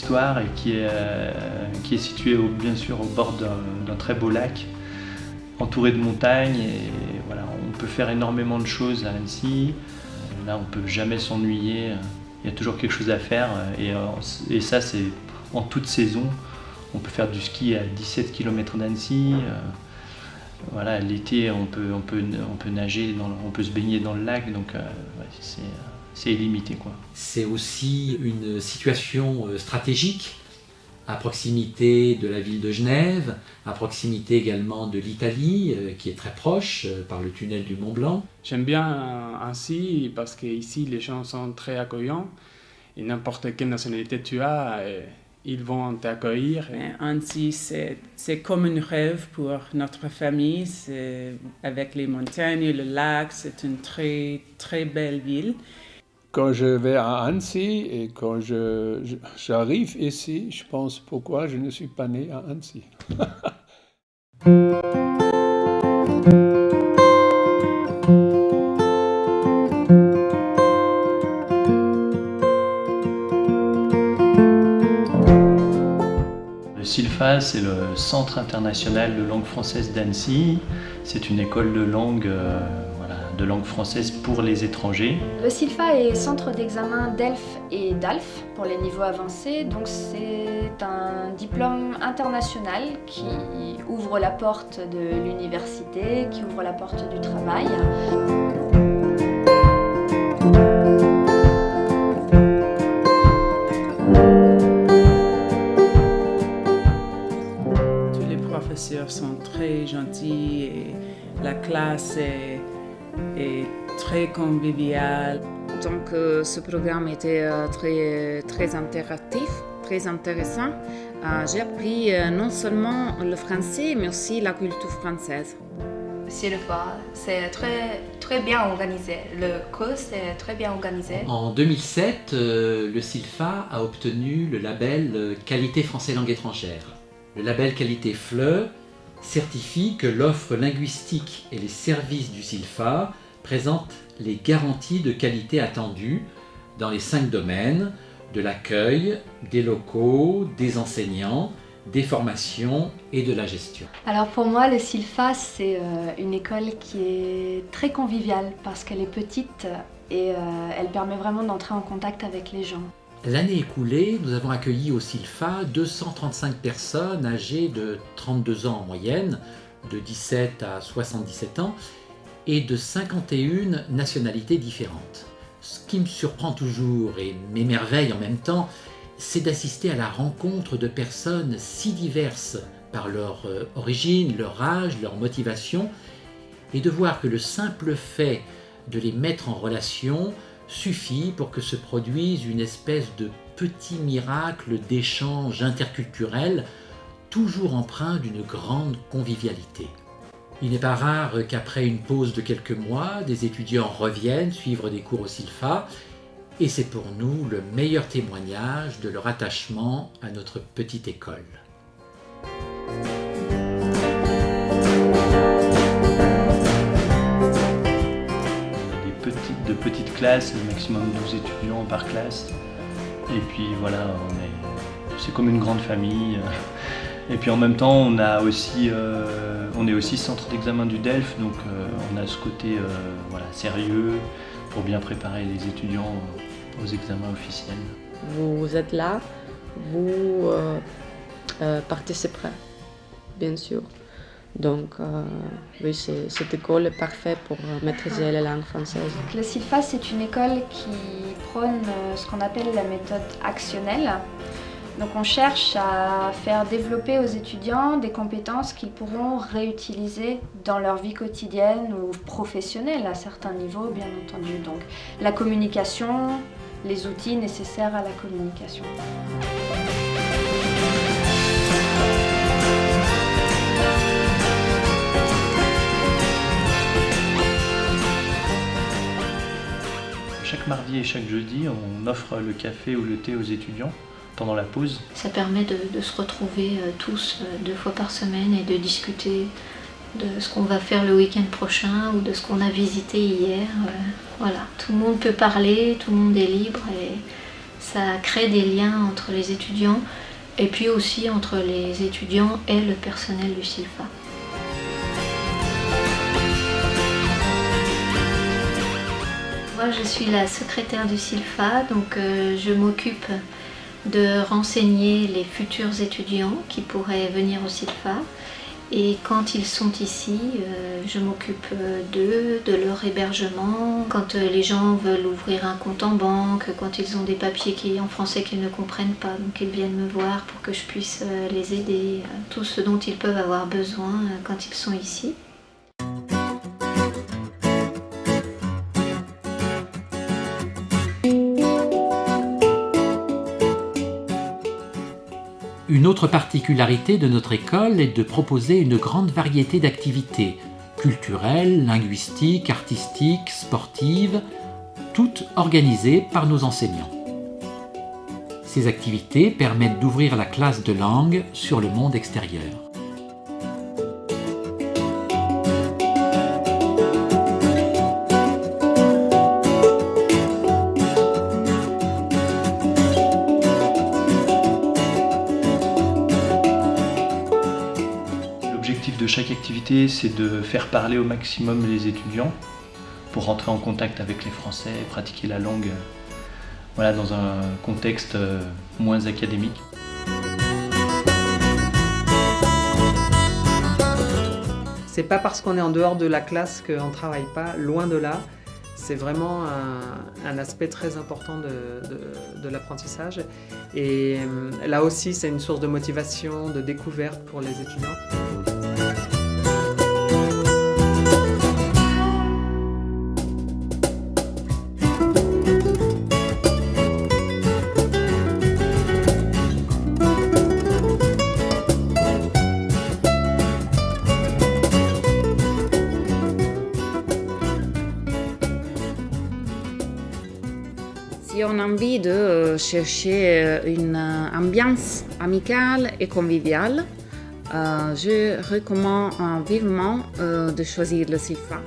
d'histoire et qui est situé bien sûr au bord d'un très beau lac, entouré de montagnes. Et voilà, on peut faire énormément de choses à Annecy. Là, on ne peut jamais s'ennuyer. Il y a toujours quelque chose à faire. Et ça, c'est en toute saison. On peut faire du ski à 17 km d'Annecy. Voilà, l'été, on peut nager, on peut se baigner dans le lac. Donc, ouais, c'est illimité, quoi. C'est aussi une situation stratégique à proximité de la ville de Genève, à proximité également de l'Italie, qui est très proche par le tunnel du Mont Blanc. J'aime bien Annecy parce qu'ici les gens sont très accueillants et n'importe quelle nationalité tu as, ils vont t'accueillir. Annecy, c'est comme un rêve pour notre famille. Avec les montagnes et le lac, c'est une très, très belle ville. Quand je vais à Annecy et quand j'arrive ici, je pense pourquoi je ne suis pas né à Annecy. Le CILFA, c'est le Centre international de langue française d'Annecy. C'est une école de langue française pour les étrangers. Le CILFA est centre d'examen DELF et DALF pour les niveaux avancés. Donc c'est un diplôme international qui ouvre la porte de l'université, qui ouvre la porte du travail. Tous les professeurs sont très gentils et la classe est très convivial. Donc ce programme était très interactif, très intéressant. J'ai appris non seulement le français, mais aussi la culture française. CILFA, c'est très bien organisé. Le cours est très bien organisé. En 2007, le CILFA a obtenu le label Qualité français langue étrangère. Le label Qualité FLE certifie que l'offre linguistique et les services du CILFA présentent les garanties de qualité attendues dans les 5 domaines de l'accueil, des locaux, des enseignants, des formations et de la gestion. Alors pour moi, le CILFA, c'est une école qui est très conviviale parce qu'elle est petite et elle permet vraiment d'entrer en contact avec les gens. L'année écoulée, nous avons accueilli au CILFA 235 personnes âgées de 32 ans en moyenne, de 17 à 77 ans, et de 51 nationalités différentes. Ce qui me surprend toujours et m'émerveille en même temps, c'est d'assister à la rencontre de personnes si diverses par leur origine, leur âge, leur motivation, et de voir que le simple fait de les mettre en relation suffit pour que se produise une espèce de petit miracle d'échange interculturel, toujours empreint d'une grande convivialité. Il n'est pas rare qu'après une pause de quelques mois, des étudiants reviennent suivre des cours au CILFA, et c'est pour nous le meilleur témoignage de leur attachement à notre petite école. De petites classes, le maximum 12 étudiants par classe. Et puis voilà, c'est comme une grande famille. Et puis en même temps, on est aussi centre d'examen du DELF, donc on a ce côté sérieux pour bien préparer les étudiants aux examens officiels. Vous êtes là, vous participerez, bien sûr. Donc oui, cette école est parfaite pour maîtriser la langue française. Le CILFA, c'est une école qui prône ce qu'on appelle la méthode actionnelle. Donc on cherche à faire développer aux étudiants des compétences qu'ils pourront réutiliser dans leur vie quotidienne ou professionnelle à certains niveaux, bien entendu. Donc la communication, les outils nécessaires à la communication. Chaque mardi et chaque jeudi, on offre le café ou le thé aux étudiants pendant la pause. Ça permet de se retrouver tous 2 fois par semaine et de discuter de ce qu'on va faire le week-end prochain ou de ce qu'on a visité hier. Voilà, tout le monde peut parler, tout le monde est libre et Ça crée des liens entre les étudiants et puis aussi entre les étudiants et le personnel du SILFA. Moi, je suis la secrétaire du SILFA, donc je m'occupe de renseigner les futurs étudiants qui pourraient venir au SILFA. Et quand ils sont ici, je m'occupe d'eux, de leur hébergement. Quand les gens veulent ouvrir un compte en banque, quand ils ont des papiers en français qu'ils ne comprennent pas, donc ils viennent me voir pour que je puisse les aider, tout ce dont ils peuvent avoir besoin quand ils sont ici. Une autre particularité de notre école est de proposer une grande variété d'activités, culturelles, linguistiques, artistiques, sportives, toutes organisées par nos enseignants. Ces activités permettent d'ouvrir la classe de langue sur le monde extérieur. L'objectif de chaque activité, c'est de faire parler au maximum les étudiants pour rentrer en contact avec les Français et pratiquer la langue dans un contexte moins académique. C'est pas parce qu'on est en dehors de la classe qu'on ne travaille pas, loin de là. C'est vraiment un aspect très important de l'apprentissage. Et là aussi, c'est une source de motivation, de découverte pour les étudiants. Si on a envie de chercher une ambiance amicale et conviviale, je recommande vivement de choisir le SILFA.